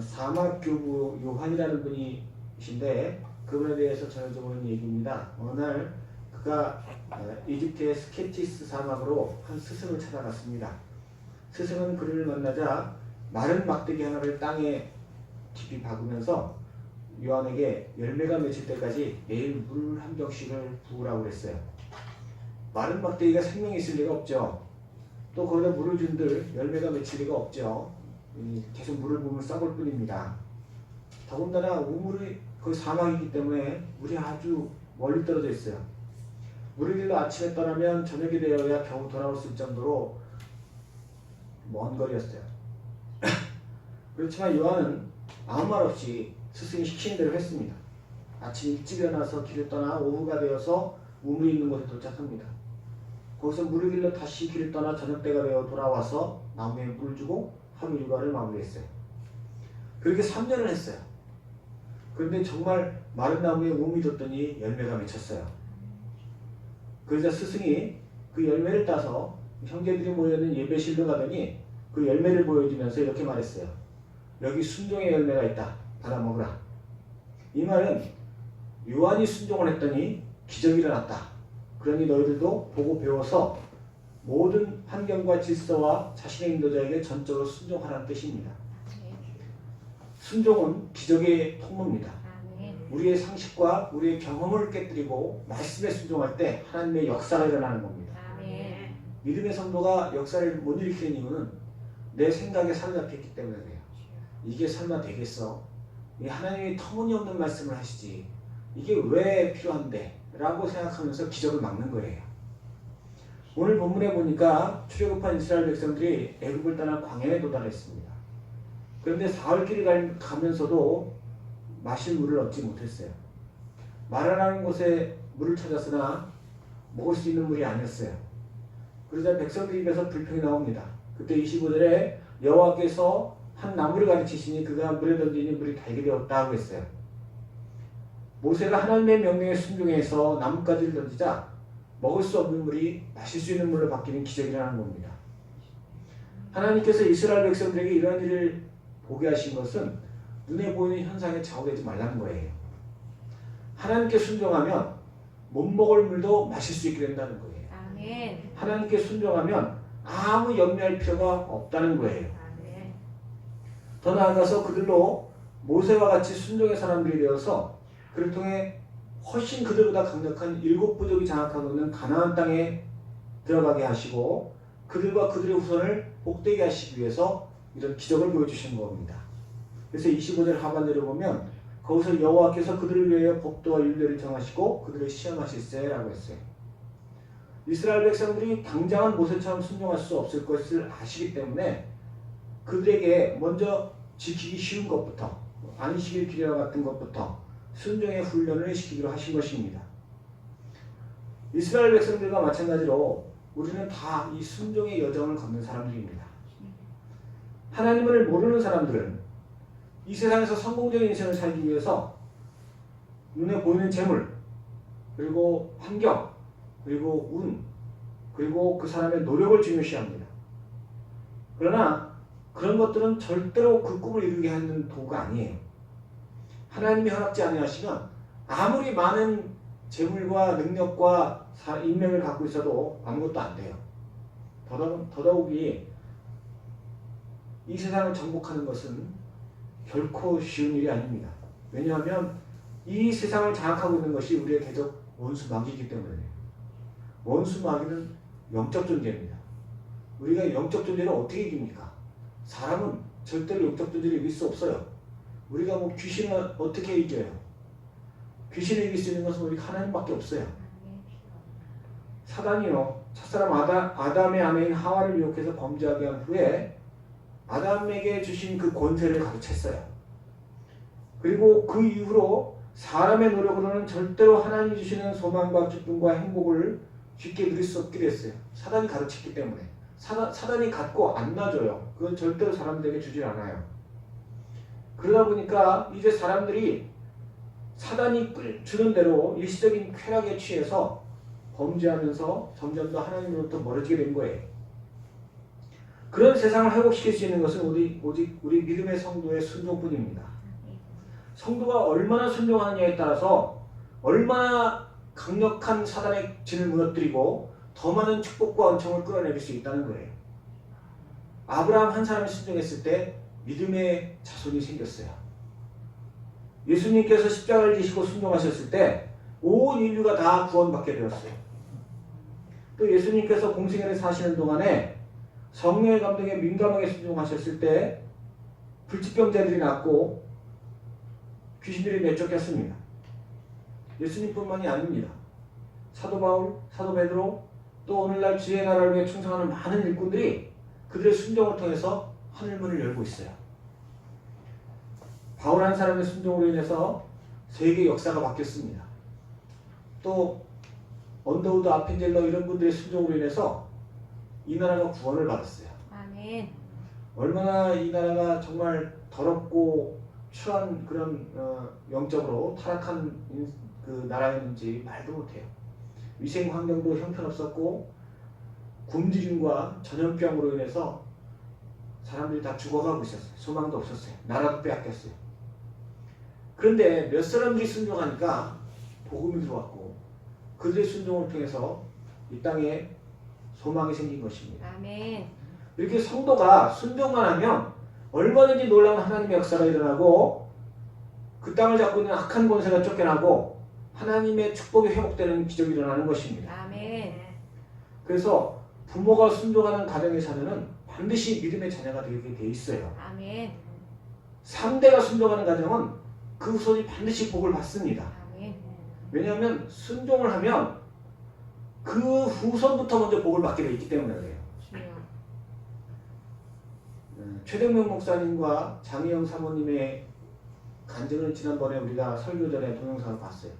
사막교부 요한이라는 분이신데 그분에 대해서 전해져보는 얘기입니다. 어느 날 그가 이집트의 스케티스 사막으로 한 스승을 찾아갔습니다. 스승은 그를 만나자 마른 막대기 하나를 땅에 깊이 박으면서 요한에게 열매가 맺힐 때까지 매일 물 한 병씩을 부으라고 그랬어요. 마른 막대기가 생명이 있을 리가 없죠. 또 거기다 물을 준들 열매가 맺힐 리가 없죠. 계속 물을 부으면 썩을 뿐입니다. 더군다나 우물이 그 사막이기 때문에 물이 아주 멀리 떨어져 있어요. 물을 길러 아침에 떠나면 저녁이 되어야 겨우 돌아올 수 있을 정도로 먼 거리였어요. 그렇지만 요한은 아무 말 없이 스승이 시키는 대로 했습니다. 아침 일찍 일어나서 길을 떠나 오후가 되어서 우물이 있는 곳에 도착합니다. 거기서 물을 길러 다시 길을 떠나 저녁때가 되어 돌아와서 나무에 물 주고 하루 일과를 마무리했어요. 그렇게 3년을 했어요. 그런데 정말 마른 나무에 우물이 뒀더니 열매가 맺혔어요. 그러자 스승이 그 열매를 따서 형제들이 모여있는 예배실로 가더니 그 열매를 보여주면서 이렇게 말했어요. 여기 순종의 열매가 있다. 받아 먹으라. 이 말은 요한이 순종을 했더니 기적이 일어났다. 그러니 너희들도 보고 배워서 모든 환경과 질서와 자신의 인도자에게 전적으로 순종하라는 뜻입니다. 순종은 기적의 통로입니다. 우리의 상식과 우리의 경험을 깨뜨리고 말씀에 순종할 때 하나님의 역사가 일어나는 겁니다. 믿음의 성도가 역사를 못 일으키는 이유는 내 생각에 사로잡혔기 때문에 그래요. 이게 설마 되겠어? 하나님이 터무니없는 말씀을 하시지. 이게 왜 필요한데? 라고 생각하면서 기적을 막는 거예요. 오늘 본문에 보니까 출애굽한 이스라엘 백성들이 애굽을 떠나 광야에 도달했습니다. 그런데 사흘 길을 가면서도 마실 물을 얻지 못했어요. 마라라는 곳에 물을 찾았으나 먹을 수 있는 물이 아니었어요. 그러자 백성들 입에서 불평이 나옵니다. 그때 25절에 여호와께서 한 나무를 가르치시니 그가 물에 던지니 물이 달게 되었다고 했어요. 모세가 하나님의 명령에 순종해서 나뭇가지를 던지자 먹을 수 없는 물이 마실 수 있는 물로 바뀌는 기적이 일어나는 겁니다. 하나님께서 이스라엘 백성들에게 이런 일을 보게 하신 것은 눈에 보이는 현상에 좌우되지 말라는 거예요. 하나님께 순종하면 못 먹을 물도 마실 수 있게 된다는 거예요. 아멘. 하나님께 순종하면 아무 염려할 필요가 없다는 거예요. 더 나아가서 그들로 모세와 같이 순종의 사람들이 되어서 그를 통해 훨씬 그들보다 강력한 7부족이 장악하고 있는 가나안 땅에 들어가게 하시고 그들과 그들의 후손을 복되게 하시기 위해서 이런 기적을 보여주시는 겁니다. 그래서 25절 하반절에 보면 거기서 여호와께서 그들을 위하여 법도와 율례를 정하시고 그들을 시험하실세라고 했어요. 이스라엘 백성들이 당장은 모세처럼 순종할 수 없을 것을 아시기 때문에 그들에게 먼저 지키기 쉬운 것부터 안식일 기례와 같은 것부터 순종의 훈련을 시키기로 하신 것입니다. 이스라엘 백성들과 마찬가지로 우리는 다 이 순종의 여정을 걷는 사람들입니다. 하나님을 모르는 사람들은 이 세상에서 성공적인 인생을 살기 위해서 눈에 보이는 재물, 그리고 환경, 그리고 운, 그리고 그 사람의 노력을 중요시합니다. 그러나 그런 것들은 절대로 그 꿈을 이루게 하는 도구가 아니에요. 하나님이 허락지 아니하시면 아무리 많은 재물과 능력과 인맥을 갖고 있어도 아무것도 안 돼요. 더더욱이 이 세상을 정복하는 것은 결코 쉬운 일이 아닙니다. 왜냐하면 이 세상을 장악하고 있는 것이 우리의 계속 원수 마귀이기 때문에 원수 마귀는 영적 존재입니다. 우리가 영적 존재를 어떻게 이깁니까? 사람은 절대로 영적 존재를 이길 수 없어요. 우리가 귀신을 어떻게 이겨요? 귀신을 이길 수 있는 것은 우리 하나님밖에 없어요. 사단이요, 첫사람 아담의 아내인 하와를 유혹해서 범죄하게 한 후에 아담에게 주신 그 권세를 가로챘어요. 그리고 그 이후로 사람의 노력으로는 절대로 하나님이 주시는 소망과 기쁨과 행복을 쉽게 누릴 수 없게 됐어요. 사단이 가르쳤기 때문에. 사단이 갖고 안 놔줘요. 그건 절대로 사람들에게 주질 않아요. 그러다 보니까 이제 사람들이 사단이 주는 대로 일시적인 쾌락에 취해서 범죄하면서 점점 더 하나님으로부터 멀어지게 된 거예요. 그런 세상을 회복시킬 수 있는 것은 오직 우리 믿음의 성도의 순종뿐입니다. 성도가 얼마나 순종하느냐에 따라서 얼마나 강력한 사단의 진을 무너뜨리고 더 많은 축복과 은총을 끌어내릴 수 있다는 거예요. 아브라함 한 사람이 순종했을 때 믿음의 자손이 생겼어요. 예수님께서 십자가를 지시고 순종하셨을 때 온 인류가 다 구원받게 되었어요. 또 예수님께서 공생애를 사시는 동안에 성령의 감동에 민감하게 순종하셨을 때 불치병자들이 낫고 귀신들이 내쫓겼습니다. 예수님뿐만이 아닙니다. 사도 바울, 사도 베드로, 또 오늘날 주의 나라를 위해 충성하는 많은 일꾼들이 그들의 순종을 통해서 하늘문을 열고 있어요. 바울 한 사람의 순종으로 인해서 세계 역사가 바뀌었습니다. 또 언더우드, 아펜젤러 이런 분들의 순종으로 인해서 이 나라가 구원을 받았어요. 아멘. 얼마나 이 나라가 정말 더럽고 추한 그런 영적으로 타락한 그 나라였는지 말도 못해요. 위생 환경도 형편없었고 굶주림과 전염병으로 인해서 사람들이 다 죽어가고 있었어요. 소망도 없었어요. 나라도 빼앗겼어요. 그런데 몇 사람들이 순종하니까 복음이 들어왔고 그들의 순종을 통해서 이 땅에 소망이 생긴 것입니다. 아멘. 이렇게 성도가 순종만 하면 얼마든지 놀라운 하나님의 역사가 일어나고 그 땅을 잡고 있는 악한 권세가 쫓겨나고 하나님의 축복이 회복되는 기적이 일어나는 것입니다. 아멘. 그래서 부모가 순종하는 가정의 자녀는 반드시 믿음의 자녀가 되게 돼 있어요. 아멘. 3대가 순종하는 가정은 그 후손이 반드시 복을 받습니다. 아멘. 왜냐하면 순종을 하면 그 후손부터 먼저 복을 받게 돼 있기 때문에 그래요. 주여. 최동명 목사님과 장희영 사모님의 간증을 지난번에 우리가 설교 전에 동영상을 봤어요.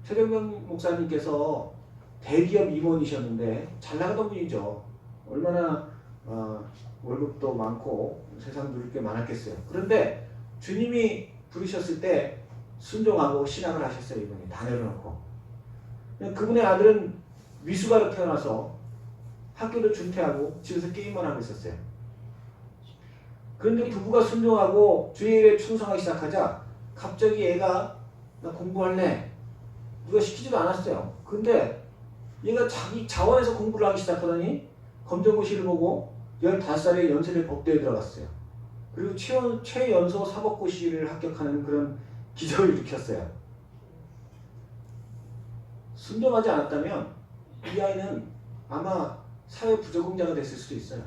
최동명 목사님께서 대기업 임원이셨는데 잘 나가던 분이죠. 얼마나 월급도 많고 세상 누릴 게 많았겠어요. 그런데 주님이 부르셨을 때 순종하고 신앙을 하셨어요. 이분이 다 내려놓고. 그분의 아들은 미숙아로 태어나서 학교도 중퇴하고 집에서 게임만 하고 있었어요. 그런데 부부가 순종하고 주의 일에 충성하기 시작하자 갑자기 애가 나 공부할래. 누가 시키지도 않았어요. 근데 얘가 자기 자원에서 공부를 하기 시작하더니 검정고시를 보고 15살에 연세대 법대에 들어갔어요. 그리고 최연소 사법고시를 합격하는 그런 기적을 일으켰어요. 순종하지 않았다면 이 아이는 아마 사회 부적응자가 됐을 수도 있어요.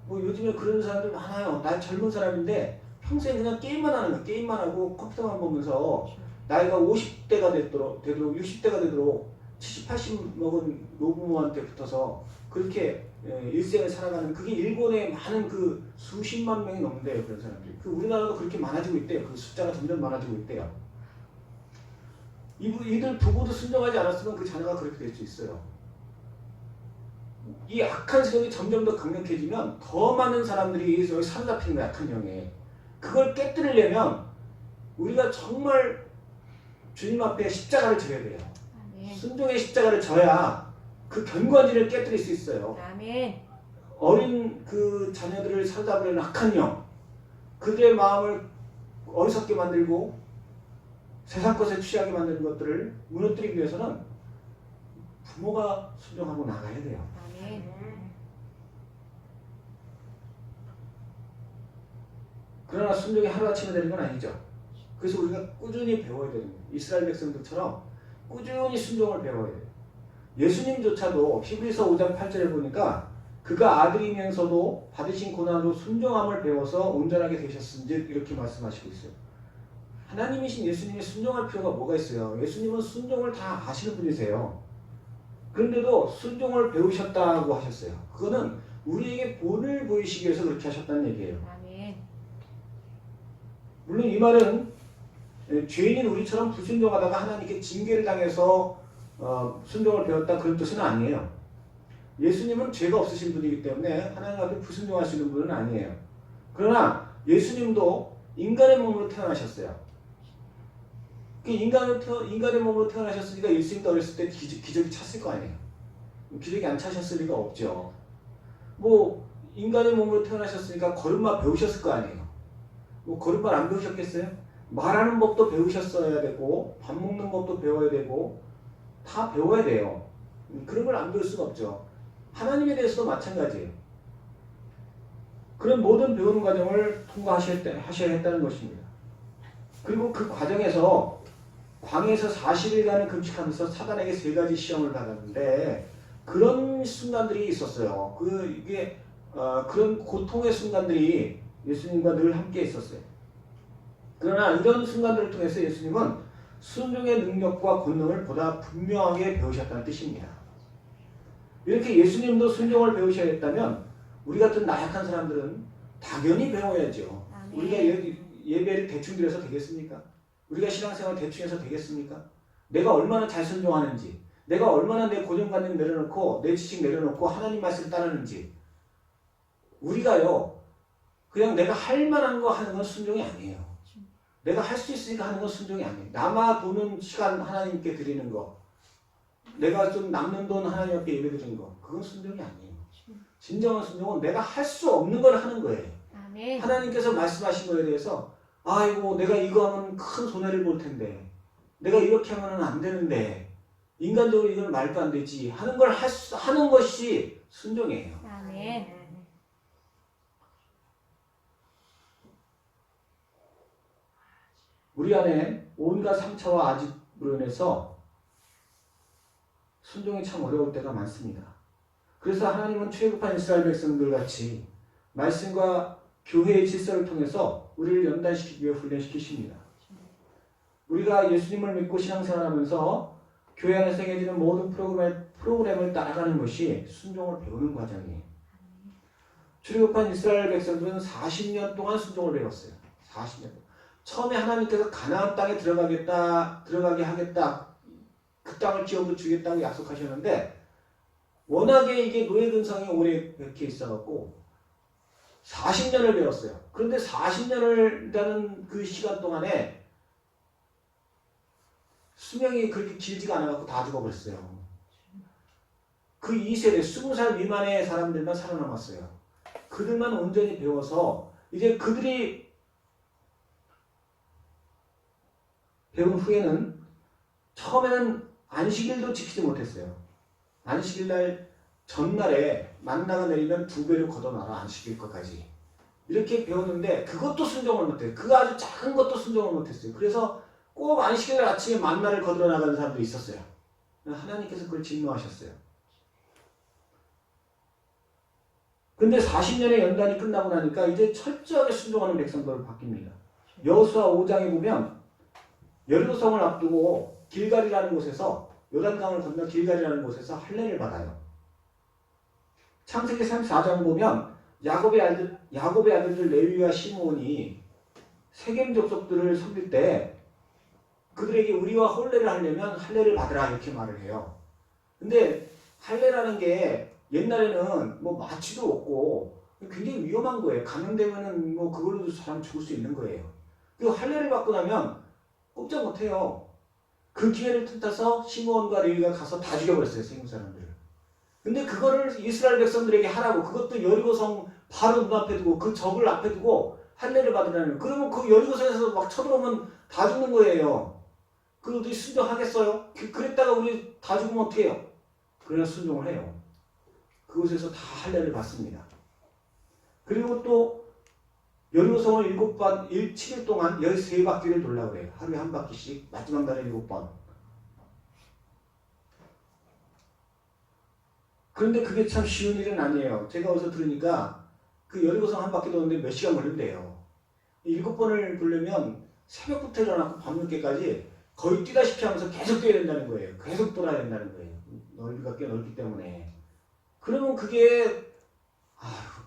뭐 요즘에 그런 사람들 많아요. 나 젊은 사람인데 평생 그냥 게임만 하는 거야. 게임만 하고 컴퓨터만 보면서 나이가 50대가 되도록 60대가 되도록 70, 80 먹은 노부모한테 붙어서 그렇게 일생을 살아가는 그게 일본에 많은 그 수십만 명이 넘는데요. 그런 사람들이. 그 우리나라도 그렇게 많아지고 있대요. 그 숫자가 점점 많아지고 있대요. 이들 부부도 순종하지 않았으면 그 자녀가 그렇게 될 수 있어요. 이 악한 세력이 점점 더 강력해지면 더 많은 사람들이 여기 사로잡히는 거야. 악한 영에. 그걸 깨뜨리려면 우리가 정말 주님 앞에 십자가를 져야 돼요. 아멘. 순종의 십자가를 져야 그 견고한지를 깨뜨릴 수 있어요. 아멘. 어린 그 자녀들을 사로잡으려는 악한 영, 그들의 마음을 어리석게 만들고 세상 것에 취하게 만드는 것들을 무너뜨리기 위해서는 부모가 순종하고 나가야 돼요. 아멘. 그러나 순종이 하루아침에 되는 건 아니죠. 그래서 우리가 꾸준히 배워야 되는 거예요. 이스라엘 백성들처럼 꾸준히 순종을 배워야 돼요. 예수님조차도 히브리서 5장 8절에 보니까 그가 아들이면서도 받으신 고난으로 순종함을 배워서 온전하게 되셨은즉 이렇게 말씀하시고 있어요. 하나님이신 예수님이 순종할 필요가 뭐가 있어요? 예수님은 순종을 다 아시는 분이세요. 그런데도 순종을 배우셨다고 하셨어요. 그거는 우리에게 본을 보이시기 위해서 그렇게 하셨다는 얘기예요. 아멘. 물론 이 말은 죄인인 우리처럼 불순종하다가 하나님께 징계를 당해서 순종을 배웠다 그런 뜻은 아니에요. 예수님은 죄가 없으신 분이기 때문에 하나님 앞에 불순종하시는 분은 아니에요. 그러나 예수님도 인간의 몸으로 태어나셨어요. 인간의 몸으로 태어나셨으니까 예수님도 어렸을 때 기적이 찼을 거 아니에요. 기적이 안 차셨을 리가 없죠. 뭐 인간의 몸으로 태어나셨으니까 걸음마 배우셨을 거 아니에요. 뭐 걸음마 안 배우셨겠어요? 말하는 법도 배우셨어야 되고 밥 먹는 법도 배워야 되고 다 배워야 돼요. 그런 걸 안 배울 수가 없죠. 하나님에 대해서도 마찬가지예요. 그런 모든 배우는 과정을 통과하셔야 했다는 것입니다. 그리고 그 과정에서 광야에서 40일간을 금식하면서 사단에게 3가지 시험을 받았는데 그런 순간들이 있었어요. 그런 고통의 순간들이 예수님과 늘 함께 있었어요. 그러나 이런 순간들을 통해서 예수님은 순종의 능력과 권능을 보다 분명하게 배우셨다는 뜻입니다. 이렇게 예수님도 순종을 배우셔야 했다면 우리 같은 나약한 사람들은 당연히 배워야죠. 우리가 예배를 대충 드려서 되겠습니까? 우리가 신앙생활 대충 해서 되겠습니까? 내가 얼마나 잘 순종하는지, 내가 얼마나 내 고정관념 내려놓고 내 지식 내려놓고 하나님 말씀을 따르는지, 우리가요 그냥 내가 할 만한 거 하는 건 순종이 아니에요. 내가 할 수 있으니까 하는 건 순종이 아니에요. 남아 도는 시간 하나님께 드리는 거, 내가 좀 남는 돈 하나님 앞에 예배 드리는 거, 그건 순종이 아니에요. 진정한 순종은 내가 할 수 없는 걸 하는 거예요. 아멘. 하나님께서 말씀하신 거에 대해서 아이고 내가 이거 하면 큰 손해를 볼 텐데, 내가 이렇게 하면 안 되는데, 인간적으로 이건 말도 안 되지 하는 걸 하는 것이 순종이에요. 아멘. 우리 안에 온갖 상처와 아집으로 인해서 순종이 참 어려울 때가 많습니다. 그래서 하나님은 출애굽한 이스라엘 백성들 같이 말씀과 교회의 질서를 통해서 우리를 연단시키기 위해 훈련시키십니다. 우리가 예수님을 믿고 신앙생활하면서 교회 안에서 행해지는 모든 프로그램을 따라가는 것이 순종을 배우는 과정이에요. 출애굽한 이스라엘 백성들은 40년 동안 순종을 배웠어요. 40년 동안. 처음에 하나님께서 가나안 땅에 들어가게 하겠다, 그 땅을 기업으로 주겠다고 약속하셨는데 워낙에 이게 노예 근성이 오래 박혀 있어갖고 40년을 배웠어요. 그런데 40년이라는 그 시간 동안에 수명이 그렇게 길지가 않아갖고 다 죽어버렸어요. 그 2세대 20살 미만의 사람들만 살아남았어요. 그들만 온전히 배워서 이제 그들이 배운 후에는 처음에는 안식일도 지키지 못했어요. 안식일날 전날에 만나가 내리면 2배로 걷어놔라, 안식일 것까지. 이렇게 배웠는데 그것도 순종을 못해요. 그 아주 작은 것도 순종을 못했어요. 그래서 꼭 안식일 아침에 만나를 거들어 나가는 사람도 있었어요. 하나님께서 그걸 진노하셨어요. 근데 40년의 연단이 끝나고 나니까 이제 철저하게 순종하는 백성들로 바뀝니다. 여호수아 5장에 보면 여리고성을 앞두고 길갈이라는 곳에서, 요단강을 건너 길갈이라는 곳에서 할례를 받아요. 창세기 34장 보면 야곱의 아들들 레위와 시므온이 세겜 족속들을 섬길 때 그들에게 우리와 혼례를 하려면 할례를 받으라 이렇게 말을 해요. 근데 할례라는 게 옛날에는 뭐 마취도 없고 굉장히 위험한 거예요. 감염되면은 뭐 그걸로도 사람 죽을 수 있는 거예요. 그 할례를 받고 나면 꼼짝 못해요. 그 기회를 틈타서 시므온과 레위가 가서 다 죽여버렸어요, 세겜 사람들을. 근데 그거를 이스라엘 백성들에게 하라고, 그것도 여리고성 바로 눈앞에 두고 그 적을 앞에 두고 할례를 받으라는. 그러면 그 여리고성에서 막 쳐들어오면 다 죽는 거예요. 그걸 어떻게 순종하겠어요? 그랬다가 우리 다 죽으면 어떻게 해요? 그래야 순종을 해요. 그곳에서 다 할례를 받습니다. 그리고 또 여리고성을 7일 동안 13바퀴를 돌라고 그래요. 하루에 한 바퀴씩, 마지막 날에 7번. 그런데 그게 참 쉬운 일은 아니에요. 제가 어디서 들으니까 그 여리고성 한 바퀴 도는데 몇 시간 걸린대요. 7번을 돌려면 새벽부터 일어나고 밤늦게까지 거의 뛰다시피 하면서 계속 뛰어야 된다는 거예요. 계속 돌아야 된다는 거예요. 넓이가 꽤 넓기 때문에. 그러면 그게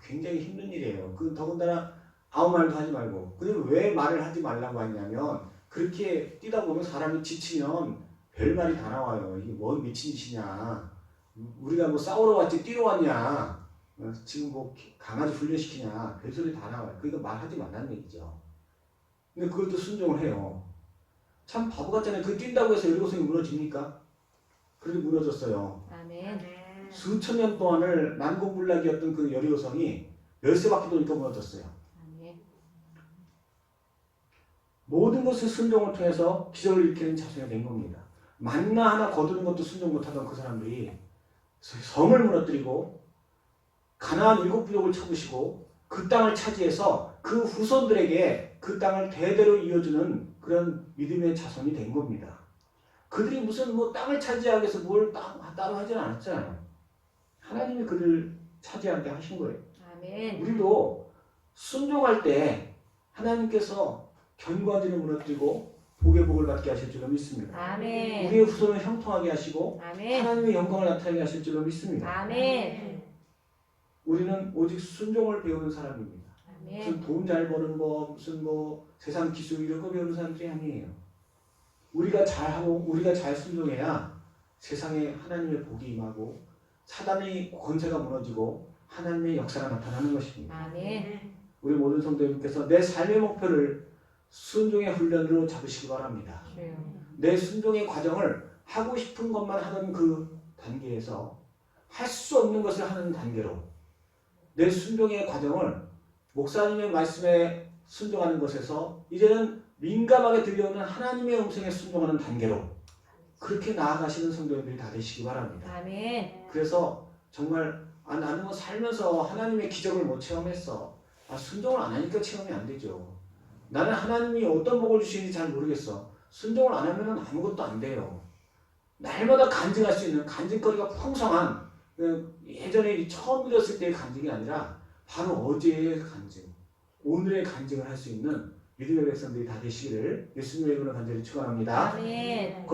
굉장히 힘든 일이에요. 더군다나 아무 말도 하지 말고. 근데 왜 말을 하지 말라고 하냐면 그렇게 뛰다 보면 사람이 지치면 별말이 다 나와요. 이게 뭔 미친 짓이냐. 우리가 뭐 싸우러 왔지 뛰러 왔냐. 지금 뭐 강아지 훈련시키냐. 별소리 다 나와요. 그러니까 말하지 말라는 얘기죠. 근데 그것도 순종을 해요. 참 바보 같잖아요. 그 뛴다고 해서 여리고성이 무너집니까? 그래도 무너졌어요. 아멘. 수천 년 동안을 난공불락이었던 그 여리고성이 열쇠 바퀴 도니까 무너졌어요. 아멘. 모든 것을 순종을 통해서 기적을 일으키는 자손이 된 겁니다. 만나 하나 거두는 것도 순종 못하던 그 사람들이 성을 무너뜨리고 가나안 7부족을 쳐부시고 그 땅을 차지해서 그 후손들에게 그 땅을 대대로 이어주는 그런 믿음의 자손이 된 겁니다. 그들이 무슨 뭐 땅을 차지하기 위해서 뭘 따로 하진 않았잖아요. 하나님이 그들을 차지하게 하신 거예요. 아멘. 우리도 순종할 때 하나님께서 견고한지를 무너뜨리고 복의 복을 받게 하실 줄로 믿습니다. 아멘. 우리의 후손을 형통하게 하시고 아멘. 하나님의 영광을 나타나게 하실 줄로 믿습니다. 아멘. 우리는 오직 순종을 배우는 사람입니다. 무슨 아멘. 돈 잘 버는 법, 무슨 뭐 세상 기술 이런 거 배우는 사람들이 아니에요. 우리가 잘하고 우리가 잘 순종해야 세상에 하나님의 복이 임하고 사단의 권세가 무너지고 하나님의 역사가 나타나는 것입니다. 아멘. 우리 모든 성도님께서 내 삶의 목표를 순종의 훈련으로 잡으시기 바랍니다. 주여. 내 순종의 과정을 하고 싶은 것만 하는 그 단계에서 할 수 없는 것을 하는 단계로 내 순종의 과정을 목사님의 말씀에 순종하는 것에서 이제는 민감하게 들려오는 하나님의 음성에 순종하는 단계로 그렇게 나아가시는 성도님들이 다 되시기 바랍니다. 아멘. 그래서 정말 나는 뭐 살면서 하나님의 기적을 못 체험했어. 순종을 안 하니까 체험이 안 되죠. 나는 하나님이 어떤 복을 주시는지 잘 모르겠어. 순종을 안 하면 아무것도 안 돼요. 날마다 간증할 수 있는 간증거리가 풍성한 예전에 처음 들었을 때의 간증이 아니라 바로 어제의 간증, 오늘의 간증을 할 수 있는 믿음의 백성들이 다 되시기를 예수님의 이름으로 간절히 축원합니다. 아멘.